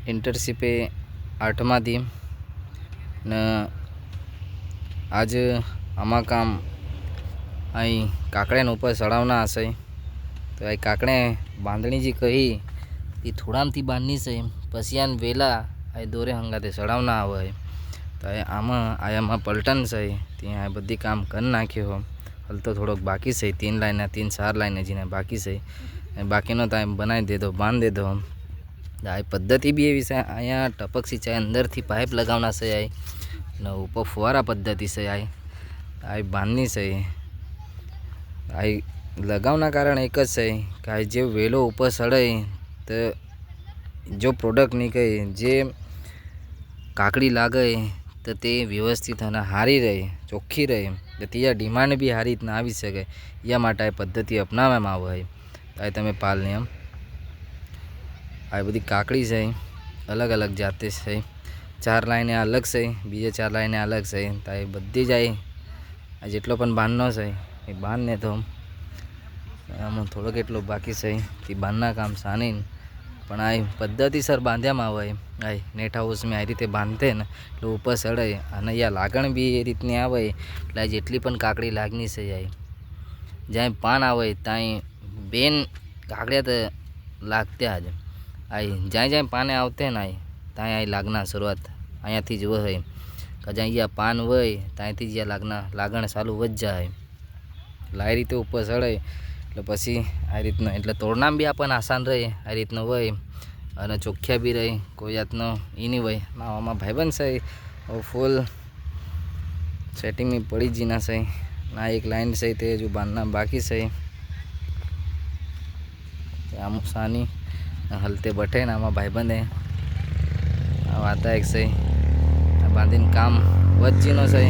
इंटरशिपे 8માંથી ને आज आमा काम आई काकड़े ऊपर चढ़ावना हसे। तो आई काकड़े बांधणी जी कही ये थोड़ा थी बांधनी से पसियान वेला आई दोरे हंगाते चढ़ावना आवे। तो आमा पलटन से त्या बधी काम कर नाख्यो हो। हल तो थोड़ोक बाकी से 3 लाइन 3-4 लाइन जीने बाकी से बाकीनो तो बनाई दे दो बांध दे दो। आई पद्धति भी एवी से अँ टपक सिंचाई अंदर थी पाइप लगावना से आई ने ऊपर फुवारा पद्धति से आई बांधनी से आई लगावना कारण एक ज है कि आई जो वेलो ऊपर सड़े तो जो प्रोडक्ट निकले जे काकड़ी लागे तो ते व्यवस्थित है हारी रहे चोख्खी रहे तो त्या डिमांड भी हारी रीतना आवी सके या माटे आ पद्धति अपनाववामां आवे। तो आ तमे पाल नियम आ बधी काकड़ी से अलग अलग जाते से 4 लाइने अलग से बीजे 4 लाइने अलग से। तो ये बधी जाए जेटलो पण बांधनो से ए बांधने तो आम थोड़ोक एटलो बाकी से बांधना काम सानी पण आई पद्धतिसर बांध्यामां आवे। आई नेट हाउस में आ रीते बांधते ने तो ऊपर चढ़े अने या लागण भी ए रीतनी आवे એટલે જેટલી પણ કાકડી लागनी से आई ज्यां पान आवे त्यां बेन काकड़िया तो लागत्या ज आई ज्यां ज्यां पाने आवते ने आई त्यां आई लागना शुरुआत अहींयाथी ज वहे कि ज्यां या पान वय त्यांथी ज लागण चालू वध जाए। એટલે આ રીતે ઉપર ચડે એટલે પછી આ રીતનું એટલે તોડનામ બી આપણને આસાન રહે આ રીતનું હોય અને ચોખ્યા બી રહે કોઈ જાતનો એ નહીં હોય। આમાં ભાઈબંધ છે ફૂલ સેટિંગ में पड़ी जीना से ना एक लाइन से ते जो बांधना बाकी से आम सानी हलते बटे ना आमा भाईबंध है आता एक से बांधीने काम वध जीनो से।